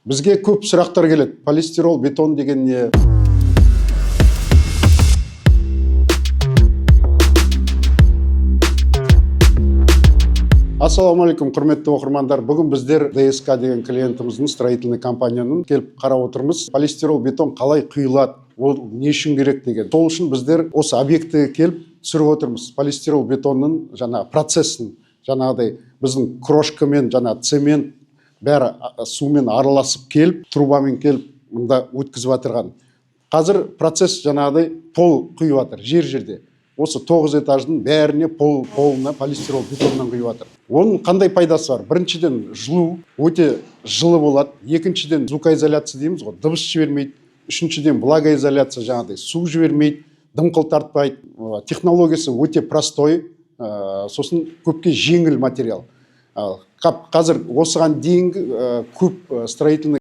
Бізге көп сұрақтар келеді. Полистирол, бетон деген не? Ассалаумағалейкум, құрметті оқырмандар. Бүгін біздер ДСК деген клиентіміздің строительный компанияның келіп қарап отырмыз. Полистирол, бетон қалай құйылады, ол не үшін керек деген. Сол үшін біздер осы объектіге келіп түсіріп отырмыз. Полистирол, бетонның процесін, жаңағыдай біздің крошкамен, цемент бәрі сумен араласып келіп, трубамен келіп, мұнда өткізіп жатырған. Қазір процесс жаңағыдай пол құйып жатыр жерде. Осы 9 этаждың бәріне полына полистирол бетоннан құйып жатыр. Оның қандай пайдасы бар? Біріншіден, жылу өте жылы болады. Екіншіден, звукоизоляция дейміз ғой, дыбыс жібермейді. Үшіншіден, влагоизоляция, жаңағыдай су жібермейді, дымқыл тартпайды. Технологиясы өте простой, сосын көпке жеңіл материал. Қазір осыған дейінгі көп строительный